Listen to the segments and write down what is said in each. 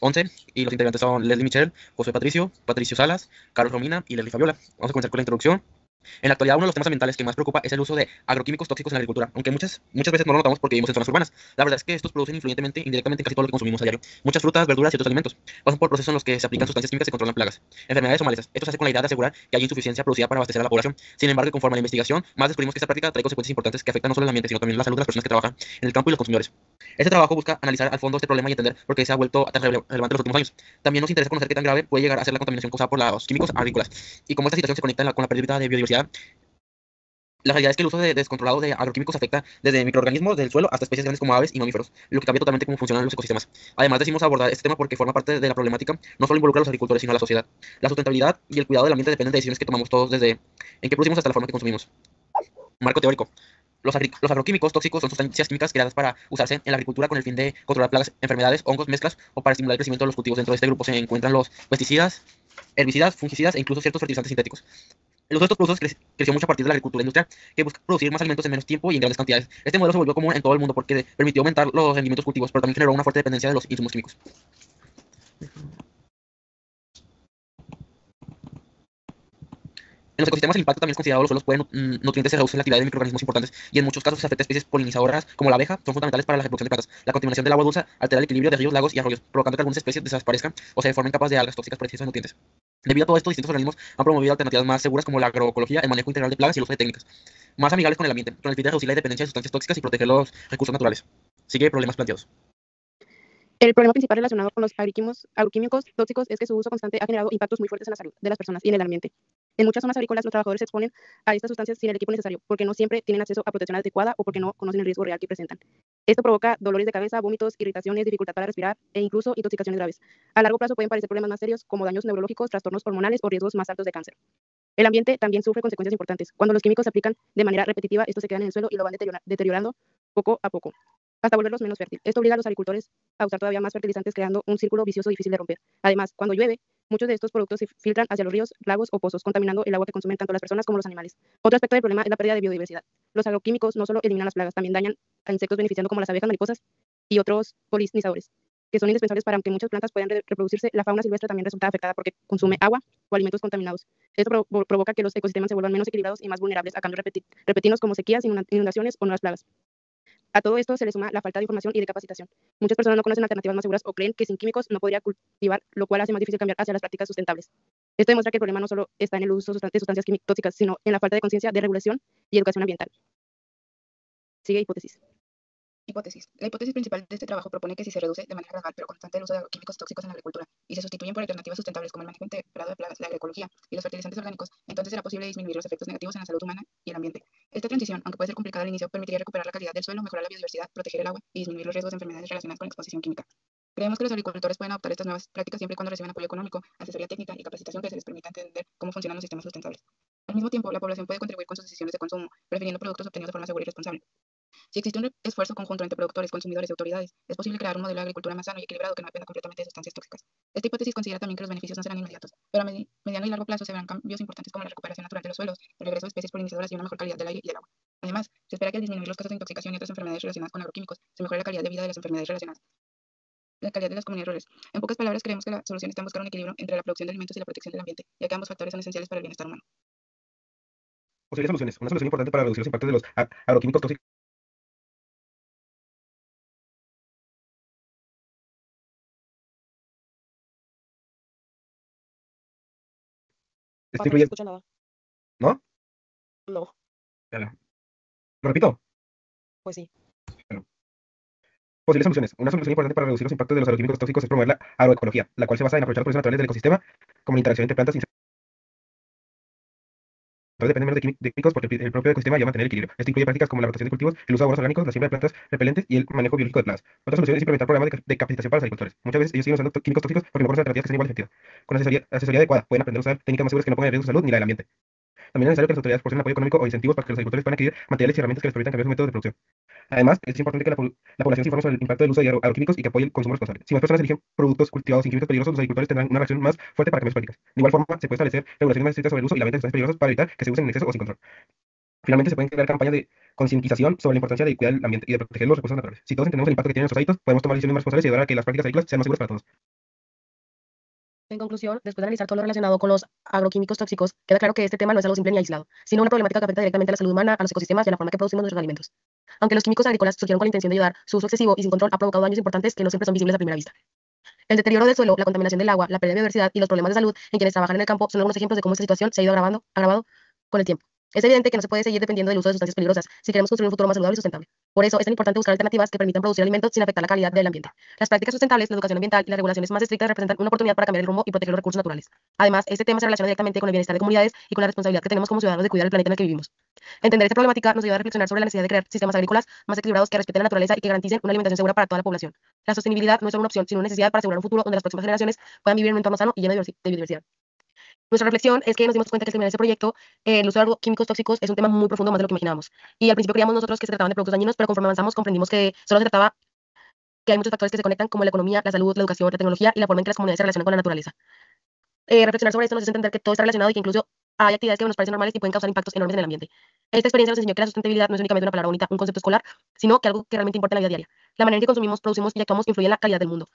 11 y los integrantes son Leslie Michelle, José Patricio, Patricio Salas, Carlos Romina y Leslie Fabiola. Vamos a comenzar con la introducción. En la actualidad, uno de los temas ambientales que más preocupa es el uso de agroquímicos tóxicos en la agricultura, aunque muchas veces no lo notamos porque vivimos en zonas urbanas. La verdad es que estos producen influyentemente, indirectamente, casi todo lo que consumimos a diario. Muchas frutas, verduras y otros alimentos pasan por procesos en los que se aplican sustancias químicas y controlan plagas, enfermedades o malezas. Esto se hace con la idea de asegurar que hay insuficiencia producida para abastecer a la población. Sin embargo, conforme a la investigación, más descubrimos que esta práctica trae consecuencias importantes que afectan no solo el ambiente, sino también la salud de las personas que trabajan en el campo y los consumidores. Este trabajo busca analizar al fondo este problema y entender por qué se ha vuelto tan relevante en los últimos años. También nos interesa conocer qué tan grave puede llegar a ser la contaminación causada por los químicos agrícolas y cómo esta situación se conecta con la pérdida de biodiversidad. La realidad es que el uso descontrolado de agroquímicos afecta desde microorganismos del suelo hasta especies grandes como aves y mamíferos, lo que cambia totalmente cómo funcionan los ecosistemas. Además, decimos abordar este tema porque forma parte de la problemática, no solo involucra a los agricultores, sino a la sociedad. La sustentabilidad y el cuidado del ambiente dependen de decisiones que tomamos todos, desde en qué producimos hasta la forma que consumimos. Marco teórico. Los agroquímicos tóxicos son sustancias químicas creadas para usarse en la agricultura con el fin de controlar plagas, enfermedades, hongos, mezclas o para estimular el crecimiento de los cultivos. Dentro de este grupo se encuentran los pesticidas, herbicidas, fungicidas e incluso ciertos fertilizantes sintéticos. El uso de estos productos creció mucho a partir de la agricultura industrial, que busca producir más alimentos en menos tiempo y en grandes cantidades. Este modelo se volvió común en todo el mundo porque permitió aumentar los rendimientos cultivos, pero también generó una fuerte dependencia de los insumos químicos. En los ecosistemas el impacto también es considerado. Los suelos pueden nutrientes se reducen la actividad de microorganismos importantes y en muchos casos se afecta a especies polinizadoras como la abeja, son fundamentales para la reproducción de plantas. La contaminación del agua dulce altera el equilibrio de ríos, lagos y arroyos, provocando que algunas especies desaparezcan o se formen capas de algas tóxicas por exceso de nutrientes. Debido a todo esto, distintos organismos han promovido alternativas más seguras como la agroecología, el manejo integral de plagas y el uso de técnicas más amigables con el ambiente, con el fin de reducir la dependencia de sustancias tóxicas y proteger los recursos naturales. Sigue problemas planteados. El problema principal relacionado con los agroquímicos tóxicos es que su uso constante ha generado impactos muy fuertes en la salud de las personas y en el ambiente. En muchas zonas agrícolas, los trabajadores se exponen a estas sustancias sin el equipo necesario, porque no siempre tienen acceso a protección adecuada o porque no conocen el riesgo real que presentan. Esto provoca dolores de cabeza, vómitos, irritaciones, dificultad para respirar e incluso intoxicaciones graves. A largo plazo pueden parecer problemas más serios como daños neurológicos, trastornos hormonales o riesgos más altos de cáncer. El ambiente también sufre consecuencias importantes. Cuando los químicos se aplican de manera repetitiva, estos se quedan en el suelo y lo van deteriorando poco a poco, hasta volverlos menos fértil. Esto obliga a los agricultores a usar todavía más fertilizantes, creando un círculo vicioso difícil de romper. Además, cuando llueve, muchos de estos productos se filtran hacia los ríos, lagos o pozos, contaminando el agua que consumen tanto las personas como los animales. Otro aspecto del problema es la pérdida de biodiversidad. Los agroquímicos no solo eliminan las plagas, también dañan a insectos beneficiando como las abejas, mariposas y otros polinizadores, que son indispensables para que muchas plantas puedan reproducirse. La fauna silvestre también resulta afectada porque consume agua o alimentos contaminados. Esto provoca que los ecosistemas se vuelvan menos equilibrados y más vulnerables a cambios repentinos como sequías, inundaciones o nuevas plagas. A todo esto se le suma la falta de información y de capacitación. Muchas personas no conocen alternativas más seguras o creen que sin químicos no podría cultivar, lo cual hace más difícil cambiar hacia las prácticas sustentables. Esto demuestra que el problema no solo está en el uso de sustancias tóxicas, sino en la falta de conciencia, de regulación y educación ambiental. Sigue hipótesis. Hipótesis. La hipótesis principal de este trabajo propone que si se reduce de manera gradual pero constante el uso de agroquímicos tóxicos en la agricultura y se sustituyen por alternativas sustentables como el manejo integrado de plagas, la agroecología y los fertilizantes orgánicos, entonces será posible disminuir los efectos negativos en la salud humana y el ambiente. Esta transición, aunque puede ser complicada al inicio, permitiría recuperar la calidad del suelo, mejorar la biodiversidad, proteger el agua y disminuir los riesgos de enfermedades relacionadas con la exposición química. Creemos que los agricultores pueden adoptar estas nuevas prácticas siempre y cuando reciban apoyo económico, asesoría técnica y capacitación que se les permita entender cómo funcionan los sistemas sustentables. Al mismo tiempo, la población puede contribuir con sus decisiones de consumo, prefiriendo productos obtenidos de forma segura y responsable. Si existe un esfuerzo conjunto entre productores, consumidores y autoridades, es posible crear un modelo de agricultura más sano y equilibrado que no dependa completamente de sustancias tóxicas. Esta hipótesis considera también que los beneficios no serán inmediatos, pero a mediano y largo plazo se verán cambios importantes como la recuperación natural de los suelos, el regreso de especies polinizadoras y una mejor calidad del aire y del agua. Además, se espera que al disminuir los casos de intoxicación y otras enfermedades relacionadas con agroquímicos, se mejore la calidad de vida de las enfermedades relacionadas, la calidad de las comunidades rurales. En pocas palabras, creemos que la solución está en buscar un equilibrio entre la producción de alimentos y la protección del ambiente, ya que ambos factores son esenciales para el bienestar humano. Posibles soluciones. Una solución importante para reducir los impactos de los agroquímicos tóxicos Paco, no se escucha nada. ¿No? No, Lo repito. pues sí. Bueno. Posibles soluciones. Una solución importante para reducir los impactos de los agroquímicos tóxicos es promover la agroecología, la cual se basa en aprovechar los procesos naturales del ecosistema, como la interacción entre plantas y insectos. Depende menos de químicos porque el propio ecosistema ayuda a mantener el equilibrio. Esto incluye prácticas como la rotación de cultivos, el uso de abonos orgánicos, la siembra de plantas repelentes y el manejo biológico de plagas. Otra solución es implementar programas de capacitación para los agricultores. Muchas veces ellos siguen usando químicos tóxicos porque no conocen alternativas que sean igual de efectivas. Con asesoría adecuada pueden aprender a usar técnicas más seguras que no pongan en riesgo su salud ni la del ambiente. También es necesario que las autoridades proporcionen apoyo económico o incentivos para que los agricultores puedan adquirir materiales y herramientas que les permitan cambiar sus métodos de producción. Además, es importante que la población se informe sobre el impacto del uso de agroquímicos y que apoye el consumo responsable. Si más personas eligen productos cultivados sin químicos peligrosos, los agricultores tendrán una reacción más fuerte para cambiar sus prácticas. De igual forma, se puede establecer regulaciones más estrictas sobre el uso y la venta de sustancias peligrosas para evitar que se usen en exceso o sin control. Finalmente, se pueden crear campañas de concientización sobre la importancia de cuidar el ambiente y de proteger los recursos naturales. Si todos entendemos el impacto que tienen nuestros hábitos, podemos tomar decisiones más responsables y ayudar a que las prácticas agrícolas sean más seguras para todos. En conclusión, después de analizar todo lo relacionado con los agroquímicos tóxicos, queda claro que este tema no es algo simple ni aislado, sino una problemática que afecta directamente a la salud humana, a los ecosistemas y a la forma que producimos nuestros alimentos. Aunque los químicos agrícolas surgieron con la intención de ayudar, su uso excesivo y sin control ha provocado daños importantes que no siempre son visibles a primera vista. El deterioro del suelo, la contaminación del agua, la pérdida de biodiversidad y los problemas de salud en quienes trabajan en el campo son algunos ejemplos de cómo esta situación se ha ido agravado con el tiempo. Es evidente que no se puede seguir dependiendo del uso de sustancias peligrosas si queremos construir un futuro más saludable y sustentable. Por eso es tan importante buscar alternativas que permitan producir alimentos sin afectar la calidad del ambiente. Las prácticas sustentables, la educación ambiental y las regulaciones más estrictas representan una oportunidad para cambiar el rumbo y proteger los recursos naturales. Además, este tema se relaciona directamente con el bienestar de comunidades y con la responsabilidad que tenemos como ciudadanos de cuidar el planeta en el que vivimos. Entender esta problemática nos ayuda a reflexionar sobre la necesidad de crear sistemas agrícolas más equilibrados que respeten la naturaleza y que garanticen una alimentación segura para toda la población. La sostenibilidad no es solo una opción, sino una necesidad para asegurar un futuro donde las próximas generaciones puedan vivir en un entorno sano y lleno de biodiversidad. Nuestra reflexión es que nos dimos cuenta que al terminar este proyecto, el uso de agroquímicos tóxicos es un tema muy profundo, más de lo que imaginábamos. Y al principio creíamos nosotros que se trataban de productos dañinos, pero conforme avanzamos comprendimos que solo se trataba que hay muchos factores que se conectan, como la economía, la salud, la educación, la tecnología y la forma en que las comunidades se relacionan con la naturaleza. Reflexionar sobre esto nos hace entender que todo está relacionado y que incluso hay actividades que nos parecen normales y pueden causar impactos enormes en el ambiente. Esta experiencia nos enseñó que la sustentabilidad no es únicamente una palabra bonita, un concepto escolar, sino que algo que realmente importa en la vida diaria. La manera en que consumimos, producimos y actuamos influye en la calidad del mundo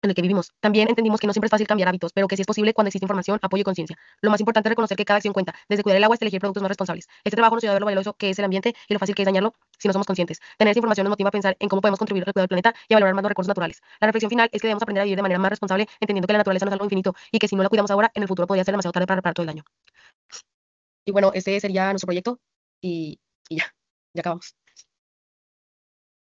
en el que vivimos. También entendimos que no siempre es fácil cambiar hábitos, pero que sí es posible cuando existe información, apoyo y conciencia. Lo más importante es reconocer que cada acción cuenta, desde cuidar el agua hasta elegir productos más responsables. Este trabajo nos ayuda a ver lo valioso que es el ambiente y lo fácil que es dañarlo si no somos conscientes. Tener esa información nos motiva a pensar en cómo podemos contribuir al cuidado del planeta y a valorar más los recursos naturales. La reflexión final es que debemos aprender a vivir de manera más responsable, entendiendo que la naturaleza no es algo infinito y que si no la cuidamos ahora, en el futuro podría ser demasiado tarde para reparar todo el daño. Y bueno, ese sería nuestro proyecto y ya acabamos.